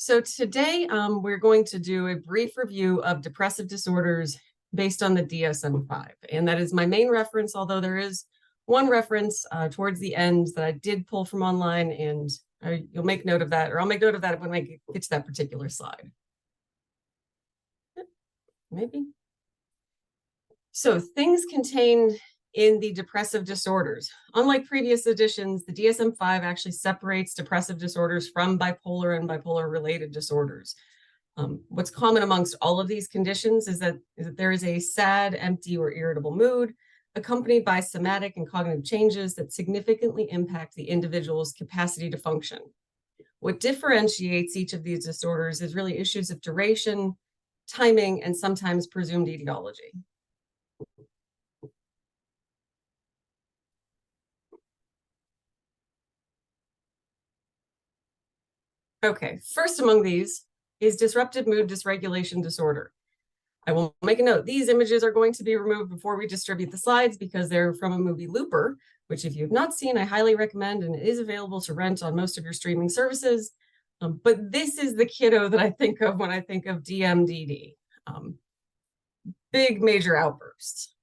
So today we're going to do a brief review of depressive disorders based on the DSM-5. And that is my main reference, although there is one reference towards the end that I did pull from online, and you'll make note of that, or I'll make note of that when I get to that particular slide. Maybe. So things contained in the depressive disorders. Unlike previous editions, the DSM-5 actually separates depressive disorders from bipolar and bipolar-related disorders. What's common amongst all of these conditions is that there is a sad, empty, or irritable mood, accompanied by somatic and cognitive changes that significantly impact the individual's capacity to function. What differentiates each of these disorders is really issues of duration, timing, and sometimes presumed etiology. Okay, first among these is disruptive mood dysregulation disorder. I will make a note, these images are going to be removed before we distribute the slides because they're from a movie Looper, which if you have not seen, I highly recommend, and it is available to rent on most of your streaming services. But this is the kiddo that I think of when I think of DMDD. Big major outbursts.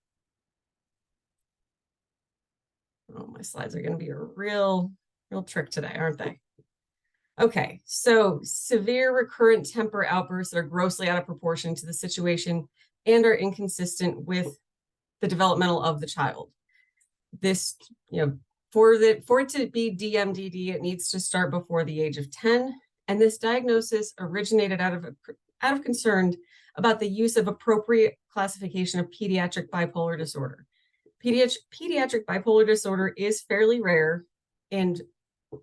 Oh, my slides are going to be a real trick today, aren't they? Okay, so severe recurrent temper outbursts that are grossly out of proportion to the situation and are inconsistent with the developmental of the child. This, for it to be DMDD, it needs to start before the age of 10. And this diagnosis originated out of concern about the use of appropriate classification of pediatric bipolar disorder. Pediatric bipolar disorder is fairly rare, and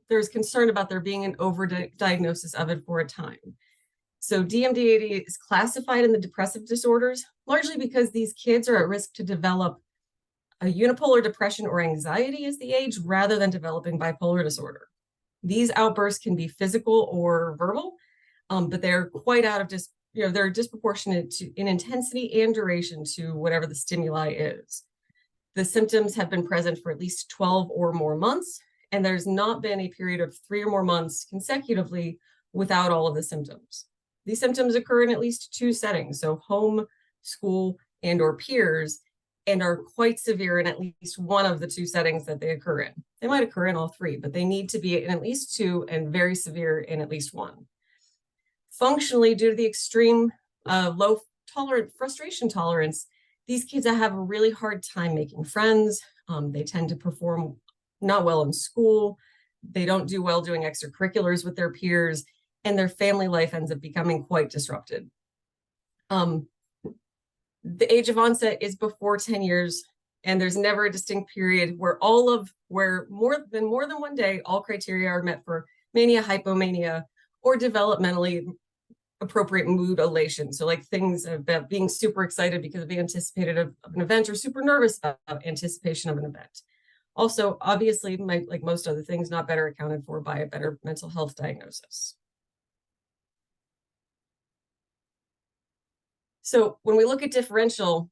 there's concern about there being an overdiagnosis of it for a time. So DMDD is classified in the depressive disorders, largely because these kids are at risk to develop a unipolar depression or anxiety as the age, rather than developing bipolar disorder. These outbursts can be physical or verbal, but they're quite out of they're disproportionate in intensity and duration to whatever the stimuli is. The symptoms have been present for at least 12 or more months, and there's not been a period of 3 or more months consecutively without all of the symptoms. These symptoms occur in at least 2 settings, so home, school, and or peers, and are quite severe in at least one of the 2 settings that they occur in. They might occur in all 3, but they need to be in at least 2 and very severe in at least 1. Functionally, due to the extreme low frustration tolerance, these kids have a really hard time making friends. They tend to perform not well in school. They don't do well doing extracurriculars with their peers, and their family life ends up becoming quite disrupted. The age of onset is before 10 years, and there's never a distinct period where more than one day, all criteria are met for mania, hypomania, or developmentally appropriate mood elation. So like things about being super excited because of anticipated of an event, or super nervous about anticipation of an event. Also, obviously, like most other things, not better accounted for by a better mental health diagnosis. So when we look at differential,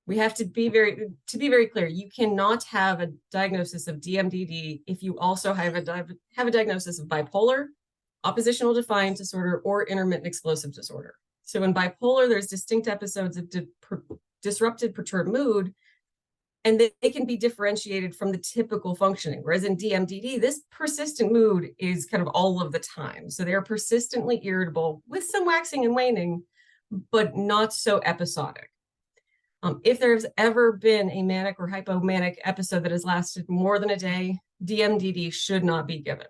we have to be very clear. You cannot have a diagnosis of DMDD if you also have a diagnosis of bipolar, oppositional defiant disorder, or intermittent explosive disorder. So in bipolar, there's distinct episodes of disrupted perturbed mood, and they can be differentiated from the typical functioning. Whereas in DMDD, this persistent mood is kind of all of the time. So they're persistently irritable with some waxing and waning, but not so episodic. If there's ever been a manic or hypomanic episode that has lasted more than a day, DMDD should not be given.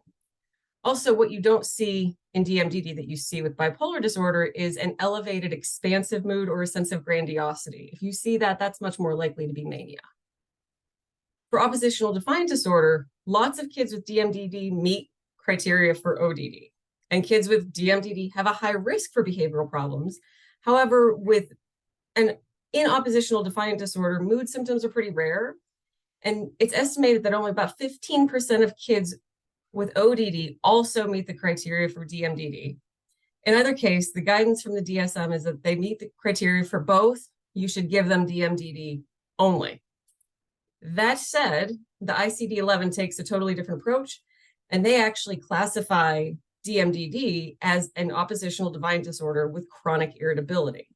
Also, what you don't see in DMDD that you see with bipolar disorder is an elevated expansive mood or a sense of grandiosity. If you see that, that's much more likely to be mania. For oppositional defiant disorder, lots of kids with DMDD meet criteria for ODD, and kids with DMDD have a high risk for behavioral problems. However, in oppositional defiant disorder, mood symptoms are pretty rare, and it's estimated that only about 15% of kids with ODD also meet the criteria for DMDD. In either case, the guidance from the DSM is that they meet the criteria for both. You should give them DMDD only. That said, the ICD-11 takes a totally different approach, and they actually classify DMDD as an oppositional defiant disorder with chronic irritability.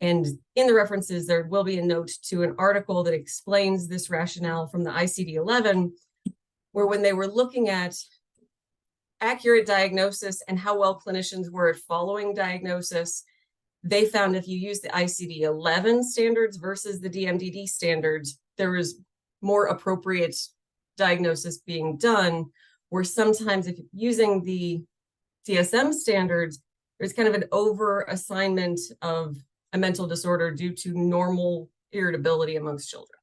And in the references, there will be a note to an article that explains this rationale from the ICD-11, where when they were looking at accurate diagnosis and how well clinicians were at following diagnosis, they found if you use the ICD-11 standards versus the DMDD standards, there was more appropriate diagnosis being done, where sometimes if using the DSM standards, there's kind of an over assignment of a mental disorder due to normal irritability amongst children.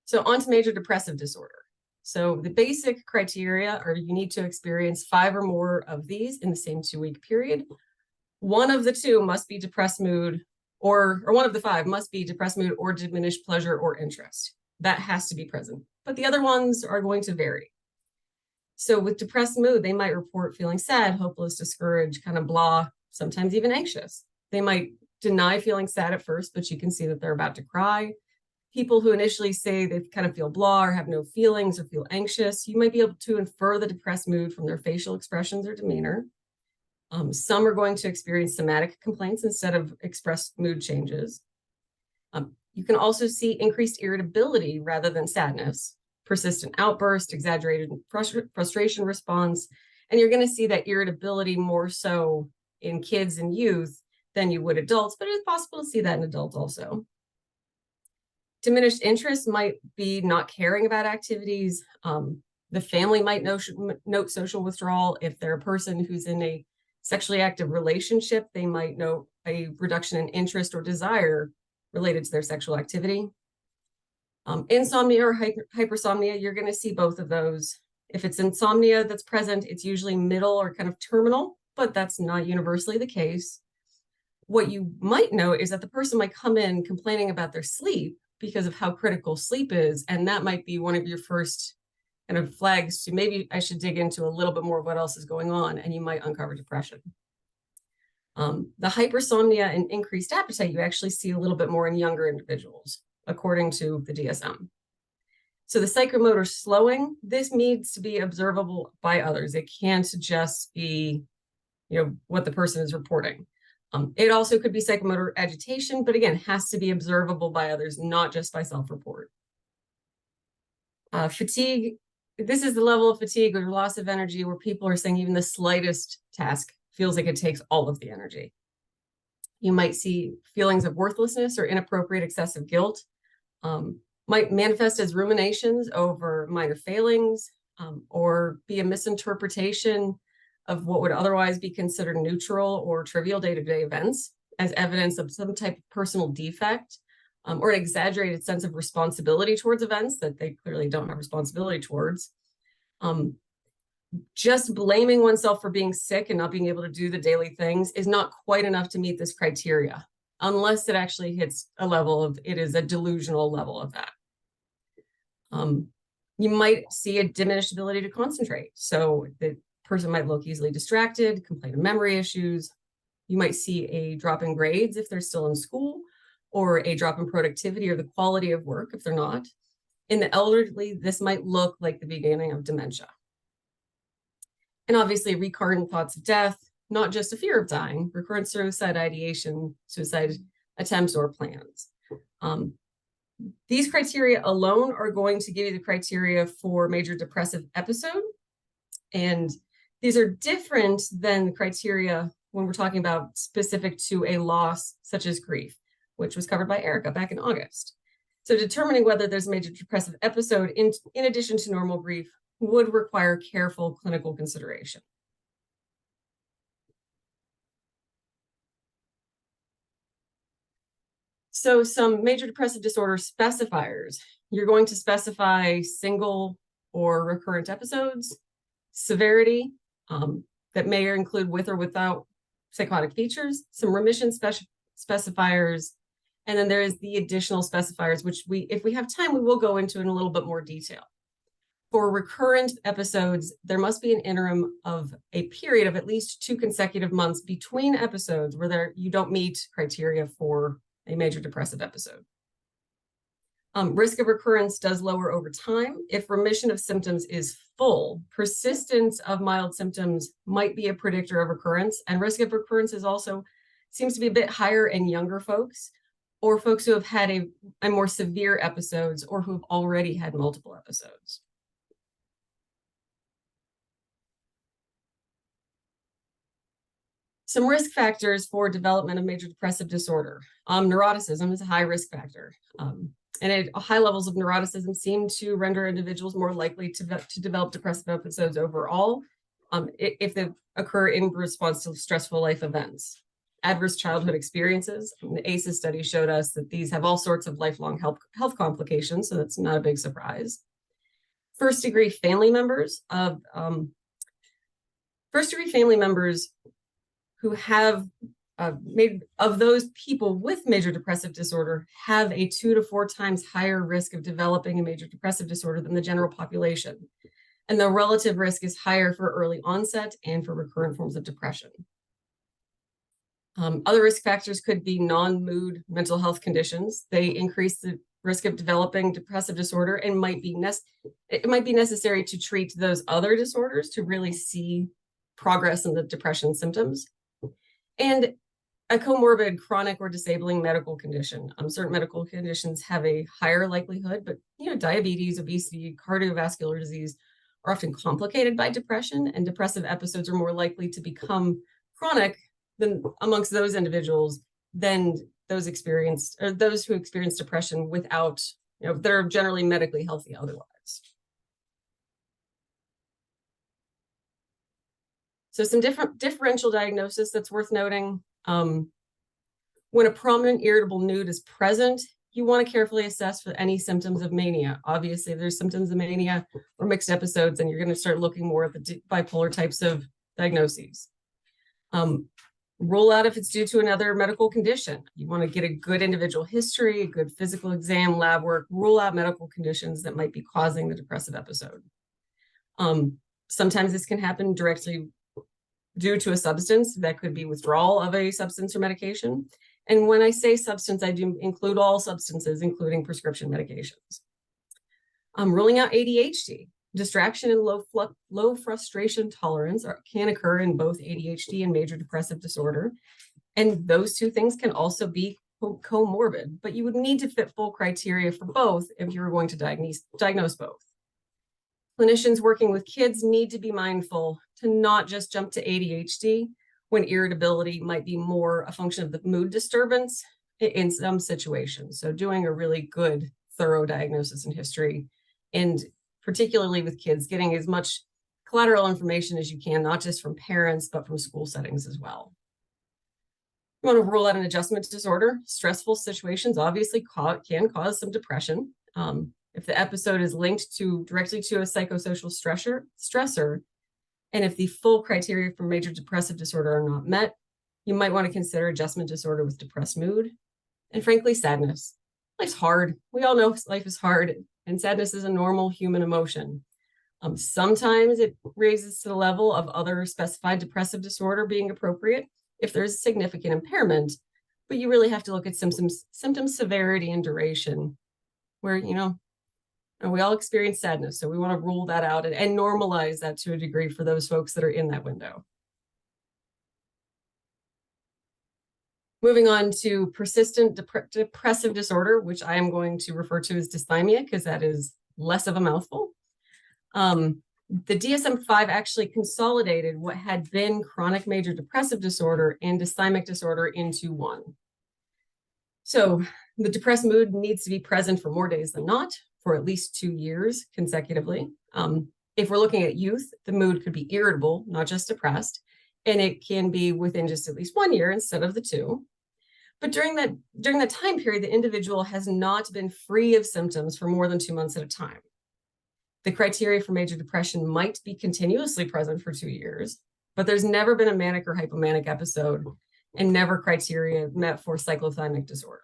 So on to major depressive disorder. So the basic criteria are you need to experience 5 or more of these in the same 2-week period. One of the 2 must be depressed mood, or one of the 5 must be depressed mood or diminished pleasure or interest. That has to be present, but the other ones are going to vary. So with depressed mood, they might report feeling sad, hopeless, discouraged, kind of blah, sometimes even anxious. They might deny feeling sad at first, but you can see that they're about to cry. People who initially say they kind of feel blah or have no feelings or feel anxious, you might be able to infer the depressed mood from their facial expressions or demeanor. Some are going to experience somatic complaints instead of expressed mood changes. You can also see increased irritability rather than sadness, persistent outburst, exaggerated frustration response, and you're going to see that irritability more so in kids and youth than you would adults, but it's possible to see that in adults also. Diminished interest might be not caring about activities. The family might note social withdrawal. If they're a person who's in a sexually active relationship, they might note a reduction in interest or desire related to their sexual activity. Insomnia or hypersomnia, you're going to see both of those. If it's insomnia that's present, it's usually middle or kind of terminal, but that's not universally the case. What you might note is that the person might come in complaining about their sleep because of how critical sleep is, and that might be one of your first kind of flags to maybe I should dig into a little bit more of what else is going on, and you might uncover depression. The hypersomnia and increased appetite, you actually see a little bit more in younger individuals, according to the DSM. So the psychomotor slowing, this needs to be observable by others. It can't just be, what the person is reporting. It also could be psychomotor agitation, but again, has to be observable by others, not just by self-report. Fatigue, this is the level of fatigue or loss of energy where people are saying even the slightest task feels like it takes all of the energy. You might see feelings of worthlessness or inappropriate excessive guilt, might manifest as ruminations over minor failings, or be a misinterpretation of what would otherwise be considered neutral or trivial day-to-day events as evidence of some type of personal defect, or an exaggerated sense of responsibility towards events that they clearly don't have responsibility towards. Just blaming oneself for being sick and not being able to do the daily things is not quite enough to meet this criteria, unless it actually hits a level of, it is a delusional level of that. You might see a diminished ability to concentrate. So the person might look easily distracted, complain of memory issues. You might see a drop in grades if they're still in school, or a drop in productivity or the quality of work if they're not. In the elderly, this might look like the beginning of dementia. And obviously recurrent thoughts of death, not just a fear of dying, recurrent suicide ideation, suicide attempts or plans. These criteria alone are going to give you the criteria for major depressive episode. And these are different than the criteria when we're talking about specific to a loss such as grief, which was covered by Erica back in August. So determining whether there's a major depressive episode in addition to normal grief would require careful clinical consideration. So some major depressive disorder specifiers. You're going to specify single or recurrent episodes, severity that may include with or without psychotic features, some remission specifiers, and then there is the additional specifiers, which if we have time, we will go into in a little bit more detail. For recurrent episodes, there must be an interim of a period of at least 2 consecutive months between episodes where you don't meet criteria for a major depressive episode. Risk of recurrence does lower over time. If remission of symptoms is full, persistence of mild symptoms might be a predictor of recurrence, and risk of recurrence is also seems to be a bit higher in younger folks or folks who have had a more severe episodes or who have already had multiple episodes. Some risk factors for development of major depressive disorder. Neuroticism is a high risk factor. And high levels of neuroticism seem to render individuals more likely to develop depressive episodes overall if they occur in response to stressful life events. Adverse childhood experiences. The ACEs study showed us that these have all sorts of lifelong health complications, so that's not a big surprise. First-degree family members who have of those people with major depressive disorder have a 2 to 4 times higher risk of developing a major depressive disorder than the general population. And the relative risk is higher for early onset and for recurrent forms of depression. Other risk factors could be non-mood mental health conditions. They increase the risk of developing depressive disorder and it might be necessary to treat those other disorders to really see progress in the depression symptoms. And a comorbid chronic or disabling medical condition. Certain medical conditions have a higher likelihood, but diabetes, obesity, cardiovascular disease are often complicated by depression, and depressive episodes are more likely to become chronic than amongst those individuals than those who experience depression without, they're generally medically healthy otherwise. So some differential diagnosis that's worth noting. When a prominent irritable mood is present, you want to carefully assess for any symptoms of mania. Obviously, if there's symptoms of mania or mixed episodes, then you're going to start looking more at the bipolar types of diagnoses. Rule out if it's due to another medical condition. You want to get a good individual history, a good physical exam, lab work, rule out medical conditions that might be causing the depressive episode. Sometimes this can happen directly due to a substance. That could be withdrawal of a substance or medication. And when I say substance, I do include all substances, including prescription medications. Ruling out ADHD. Distraction and low frustration tolerance can occur in both ADHD and major depressive disorder. And those two things can also be comorbid, but you would need to fit full criteria for both if you were going to diagnose both. Clinicians working with kids need to be mindful to not just jump to ADHD when irritability might be more a function of the mood disturbance in some situations. So doing a really good, thorough diagnosis and history, and particularly with kids, getting as much collateral information as you can, not just from parents, but from school settings as well. You want to rule out an adjustment disorder. Stressful situations obviously can cause some depression. If the episode is linked directly to a psychosocial stressor, and if the full criteria for major depressive disorder are not met, you might want to consider adjustment disorder with depressed mood. And frankly, sadness. Life's hard. We all know life is hard, and sadness is a normal human emotion. Sometimes it raises to the level of other specified depressive disorder being appropriate if there's significant impairment, but you really have to look at symptom severity and duration, where, and we all experience sadness, so we want to rule that out and normalize that to a degree for those folks that are in that window. Moving on to persistent depressive disorder, which I am going to refer to as dysthymia because that is less of a mouthful. The DSM-5 actually consolidated what had been chronic major depressive disorder and dysthymic disorder into one. So the depressed mood needs to be present for more days than not, for at least 2 years consecutively. If we're looking at youth, the mood could be irritable, not just depressed, and it can be within just at least 1 year instead of the 2. But during that time period, the individual has not been free of symptoms for more than 2 months at a time. The criteria for major depression might be continuously present for 2 years, but there's never been a manic or hypomanic episode and never criteria met for cyclothymic disorder.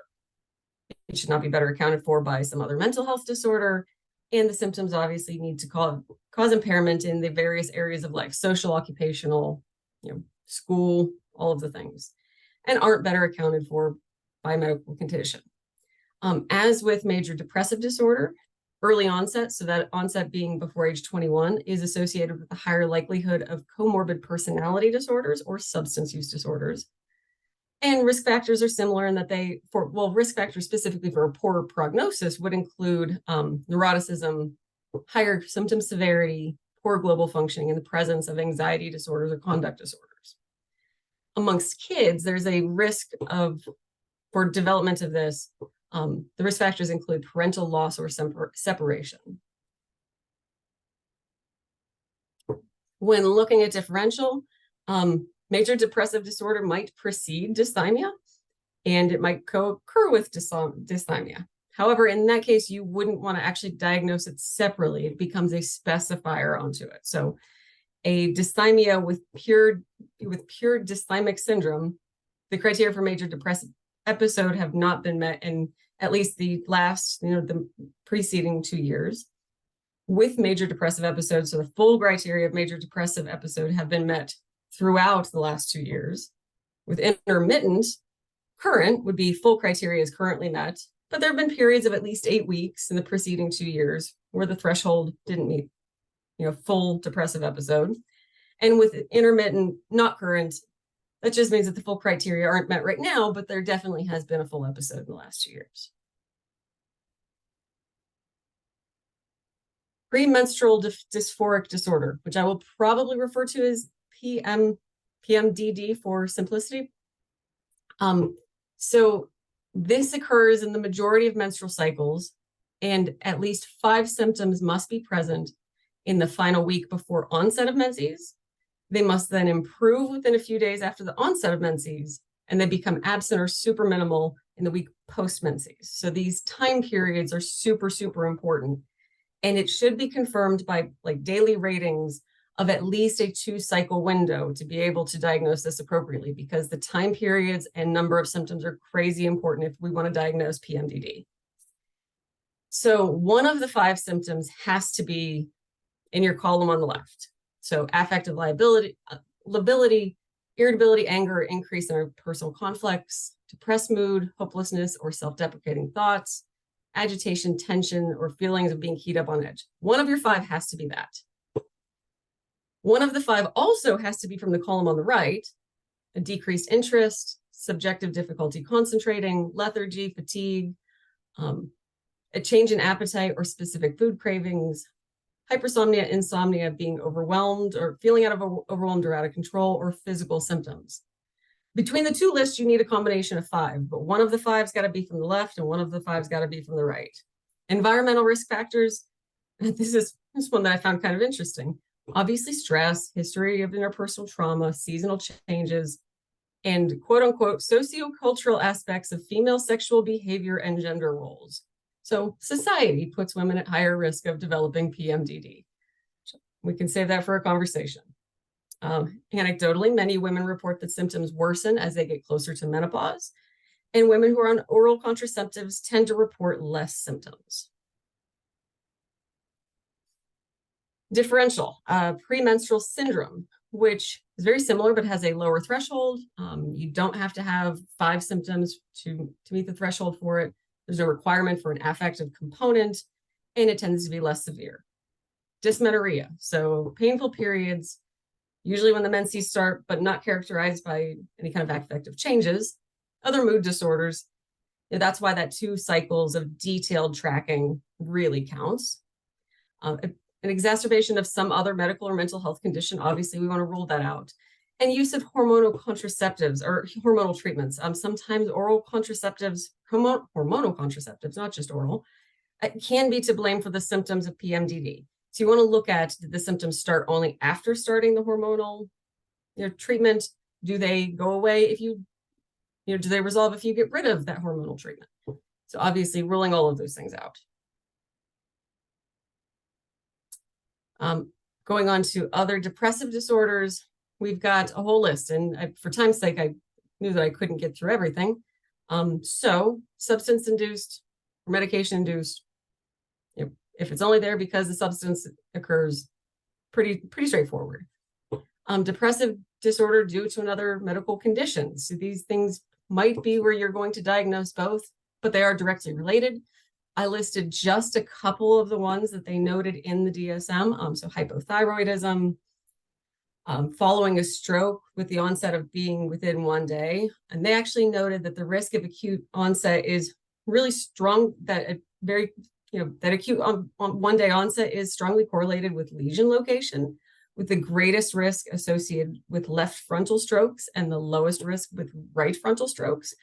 It should not be better accounted for by some other mental health disorder, and the symptoms obviously need to cause impairment in the various areas of life, social, occupational, school, all of the things, and aren't better accounted for by medical condition. As with major depressive disorder, early onset, so that onset being before age 21, is associated with a higher likelihood of comorbid personality disorders or substance use disorders. And risk factors are similar in that risk factors specifically for a poorer prognosis would include neuroticism, higher symptom severity, poor global functioning, and the presence of anxiety disorders or conduct disorders. Amongst kids, there's a risk for development of this. The risk factors include parental loss or separation. When looking at differential, major depressive disorder might precede dysthymia, and it might co-occur with dysthymia. However, in that case, you wouldn't want to actually diagnose it separately. It becomes a specifier onto it. So a dysthymia with pure dysthymic syndrome, the criteria for major depressive episode have not been met in at least the preceding 2 years. With major depressive episodes, so the full criteria of major depressive episode have been met throughout the last 2 years. With intermittent, current would be full criteria is currently met, but there have been periods of at least 8 weeks in the preceding 2 years where the threshold didn't meet, full depressive episode. And with intermittent, not current, that just means that the full criteria aren't met right now, but there definitely has been a full episode in the last 2 years. Premenstrual dysphoric disorder, which I will probably refer to as PMDD for simplicity. So this occurs in the majority of menstrual cycles, and at least 5 symptoms must be present in the final week before onset of menses. They must then improve within a few days after the onset of menses, and they become absent or super minimal in the week post menses. So these time periods are super, super important. And it should be confirmed by daily ratings of at least a 2-cycle window to be able to diagnose this appropriately, because the time periods and number of symptoms are crazy important if we want to diagnose PMDD. So one of the 5 symptoms has to be in your column on the left. So affective lability, irritability, anger, increase in interpersonal conflicts, depressed mood, hopelessness, or self-deprecating thoughts, agitation, tension, or feelings of being keyed up on edge. One of your 5 has to be that. One of the 5 also has to be from the column on the right: a decreased interest, subjective difficulty concentrating, lethargy, fatigue, a change in appetite or specific food cravings, hypersomnia, insomnia, being overwhelmed or feeling overwhelmed or out of control, or physical symptoms. Between the 2 lists, you need a combination of 5, but one of the 5's got to be from the left and one of the 5's got to be from the right. Environmental risk factors, this is one that I found kind of interesting. Obviously, stress, history of interpersonal trauma, seasonal changes, and quote unquote sociocultural aspects of female sexual behavior and gender roles. So society puts women at higher risk of developing PMDD. We can save that for a conversation. Anecdotally, many women report that symptoms worsen as they get closer to menopause, and women who are on oral contraceptives tend to report less symptoms. Differential, premenstrual syndrome, which is very similar but has a lower threshold. You don't have to have 5 symptoms to meet the threshold for it. There's no requirement for an affective component, and it tends to be less severe. Dysmenorrhea, so painful periods, usually when the menses start, but not characterized by any kind of affective changes. Other mood disorders, that's why that 2 cycles of detailed tracking really counts. An exacerbation of some other medical or mental health condition, obviously we want to rule that out. And use of hormonal contraceptives or hormonal treatments. Sometimes oral contraceptives, hormonal contraceptives, not just oral, can be to blame for the symptoms of PMDD. So you want to look at, did the symptoms start only after starting the hormonal treatment? Do they go away if do they resolve if you get rid of that hormonal treatment? So obviously ruling all of those things out. Going on to other depressive disorders, we've got a whole list, and for time's sake, I knew that I couldn't get through everything. So substance-induced or medication-induced, if it's only there because the substance occurs, pretty straightforward. Depressive disorder due to another medical condition. So these things might be where you're going to diagnose both. but they are directly related. I listed just a couple of the ones that they noted in the DSM. So hypothyroidism, following a stroke with the onset of being within 1 day. And they actually noted that the risk of acute onset is really strong, that that acute on 1 day onset is strongly correlated with lesion location, with the greatest risk associated with left frontal strokes and the lowest risk with right frontal strokes.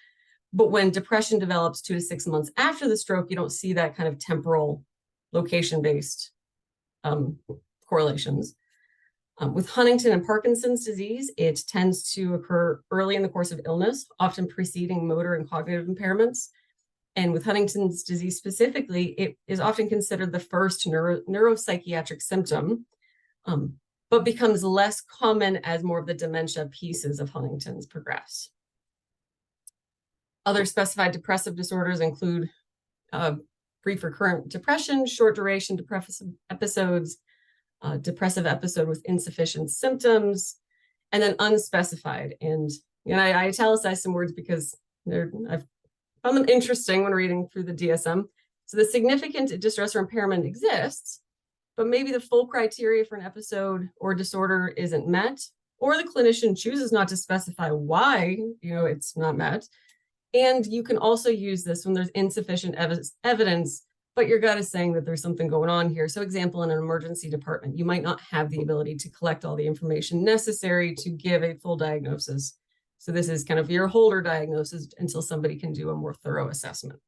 But when depression develops 2 to 6 months after the stroke, you don't see that kind of temporal location-based correlations. With Huntington and Parkinson's disease, it tends to occur early in the course of illness, often preceding motor and cognitive impairments. And with Huntington's disease specifically, it is often considered the first neuropsychiatric symptom, but becomes less common as more of the dementia pieces of Huntington's progress. Other specified depressive disorders include brief recurrent depression, short duration depressive episodes, depressive episode with insufficient symptoms, and then unspecified. And I italicized some words because I've found them interesting when reading through the DSM. So the significant distress or impairment exists, but maybe the full criteria for an episode or disorder isn't met, or the clinician chooses not to specify why it's not met. And you can also use this when there's insufficient evidence, but your gut is saying that there's something going on here. So example, in an emergency department, you might not have the ability to collect all the information necessary to give a full diagnosis. So this is kind of your holder diagnosis until somebody can do a more thorough assessment.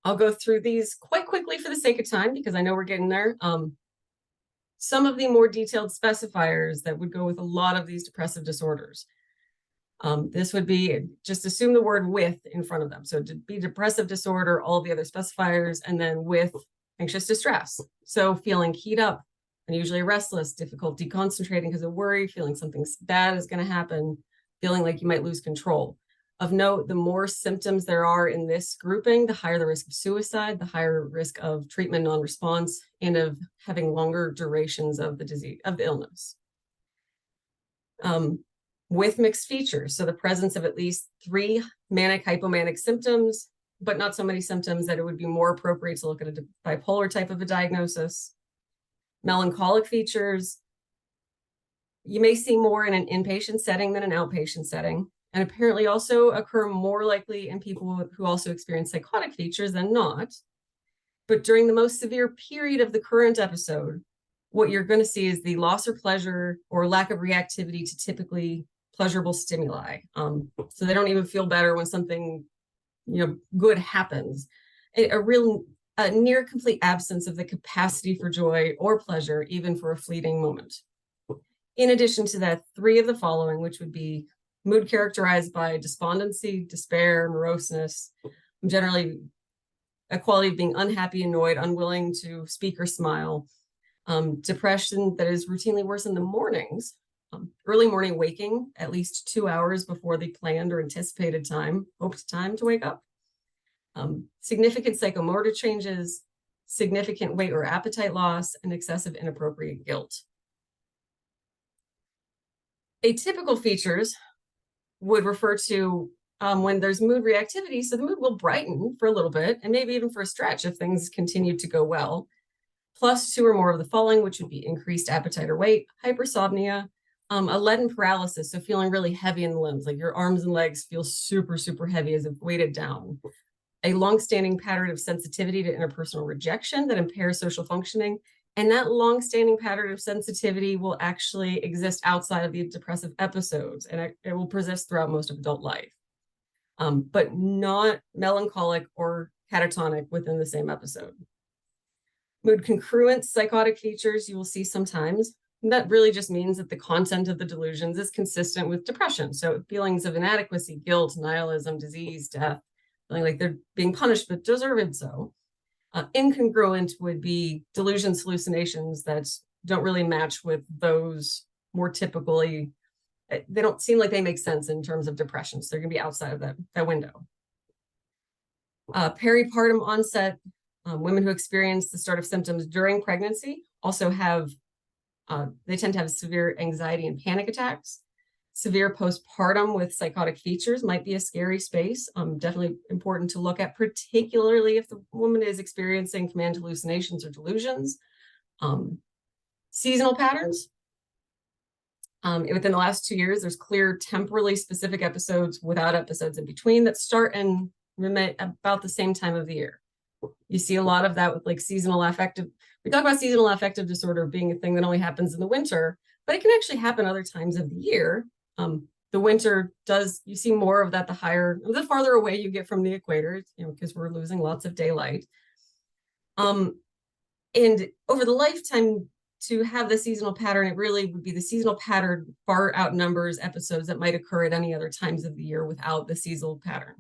I'll go through these quite quickly for the sake of time, because I know we're getting there. Some of the more detailed specifiers that would go with a lot of these depressive disorders. This would be, just assume the word with in front of them. So to be depressive disorder, all the other specifiers, and then with anxious distress. So feeling keyed up, unusually restless, difficulty concentrating because of worry, feeling something bad is going to happen, feeling like you might lose control. Of note, the more symptoms there are in this grouping, the higher the risk of suicide, the higher risk of treatment non-response, and of having longer durations of the disease, of the illness. With mixed features, so the presence of at least 3 manic, hypomanic symptoms, but not so many symptoms that it would be more appropriate to look at a bipolar type of a diagnosis. Melancholic features, you may see more in an inpatient setting than an outpatient setting, and apparently also occur more likely in people who also experience psychotic features than not. But during the most severe period of the current episode, what you're going to see is the loss of pleasure or lack of reactivity to typically pleasurable stimuli. So they don't even feel better when something good happens. A near complete absence of the capacity for joy or pleasure, even for a fleeting moment. In addition to that, 3 of the following, which would be mood characterized by despondency, despair, moroseness, generally a quality of being unhappy, annoyed, unwilling to speak or smile, depression that is routinely worse in the mornings, early morning waking at least 2 hours before the planned or anticipated hoped time to wake up, significant psychomotor changes, significant weight or appetite loss, and excessive inappropriate guilt. Atypical features would refer to when there's mood reactivity, so the mood will brighten for a little bit and maybe even for a stretch if things continue to go well, plus 2 or more of the following, which would be increased appetite or weight, hypersomnia, a leaden paralysis, so feeling really heavy in the limbs, like your arms and legs feel super, super heavy as if weighted down. A longstanding pattern of sensitivity to interpersonal rejection that impairs social functioning. And that longstanding pattern of sensitivity will actually exist outside of the depressive episodes, and it will persist throughout most of adult life, but not melancholic or catatonic within the same episode. Mood congruent psychotic features you will see sometimes. And that really just means that the content of the delusions is consistent with depression. So feelings of inadequacy, guilt, nihilism, disease, death, feeling like they're being punished but deserved so. Incongruent would be delusions, hallucinations that don't really match with those more typically, they don't seem like they make sense in terms of depression. So they're going to be outside of that window. Peripartum onset, women who experience the start of symptoms during pregnancy also have, they tend to have severe anxiety and panic attacks. Severe postpartum with psychotic features might be a scary space. Definitely important to look at, particularly if the woman is experiencing command hallucinations or delusions. Seasonal patterns. Within the last 2 years, there's clear temporally specific episodes without episodes in between that start and remit about the same time of the year. You see a lot of that with like seasonal affective. We talk about seasonal affective disorder being a thing that only happens in the winter, but it can actually happen other times of the year. The winter does, you see more of that the farther away you get from the equator, because we're losing lots of daylight. And over the lifetime, to have the seasonal pattern, it really would be the seasonal pattern far outnumbers episodes that might occur at any other times of the year without the seasonal pattern.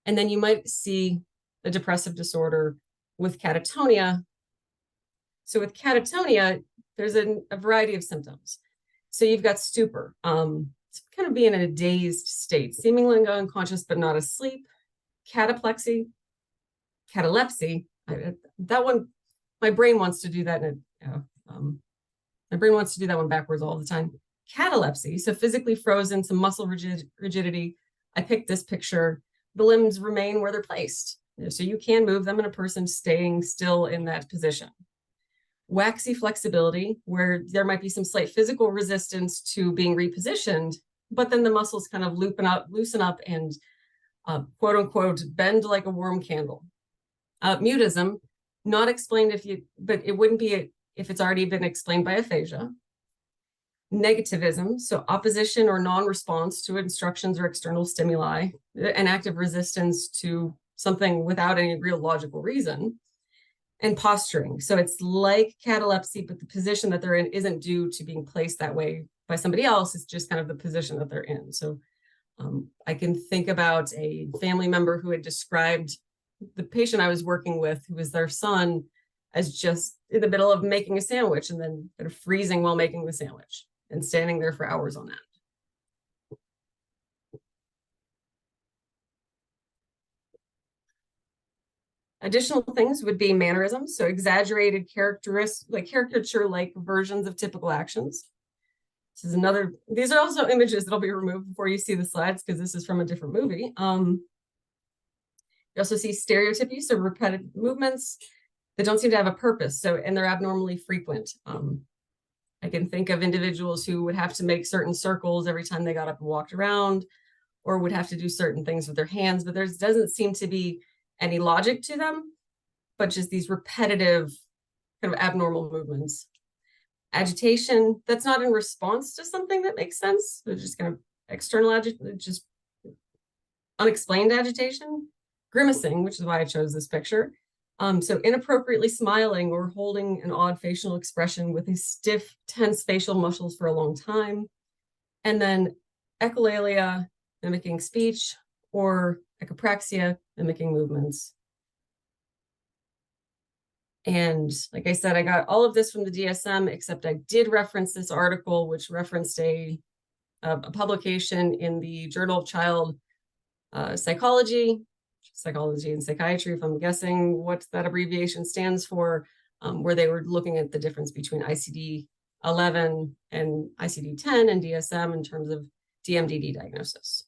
And then you might see a depressive disorder with catatonia. So with catatonia, there's a variety of symptoms. So you've got stupor, kind of being in a dazed state, seemingly unconscious but not asleep, cataplexy, catalepsy. That one, my brain wants to do that. My brain wants to do that one backwards all the time. Catalepsy, so physically frozen, some muscle rigidity. I picked this picture. The limbs remain where they're placed. So you can move them in a person staying still in that position. Waxy flexibility, where there might be some slight physical resistance to being repositioned, but then the muscles kind of loosen up and quote unquote bend like a warm candle. Mutism, not explained but it wouldn't be if it's already been explained by aphasia. Negativism, so opposition or non-response to instructions or external stimuli, an active resistance to something without any real logical reason. And posturing, so it's like catalepsy, but the position that they're in isn't due to being placed that way by somebody else. It's just kind of the position that they're in. So I can think about a family member who had described the patient I was working with, who was their son, as just in the middle of making a sandwich and then kind of freezing while making the sandwich and standing there for hours on end. Additional things would be mannerisms, so exaggerated caricature-like versions of typical actions. These are also images that'll be removed before you see the slides because this is from a different movie. You also see stereotypy, so repetitive movements that don't seem to have a purpose, and they're abnormally frequent. I can think of individuals who would have to make certain circles every time they got up and walked around, or would have to do certain things with their hands, but there doesn't seem to be any logic to them, but just these repetitive kind of abnormal movements. Agitation, that's not in response to something that makes sense. It's just kind of external agitation, just unexplained agitation. Grimacing, which is why I chose this picture. So inappropriately smiling or holding an odd facial expression with these stiff, tense facial muscles for a long time. And then echolalia, mimicking speech, or echopraxia, mimicking movements. And like I said, I got all of this from the DSM, except I did reference this article, which referenced a publication in the Journal of Child Psychology and Psychiatry, if I'm guessing what that abbreviation stands for, where they were looking at the difference between ICD-11 and ICD-10 and DSM in terms of DMDD diagnosis.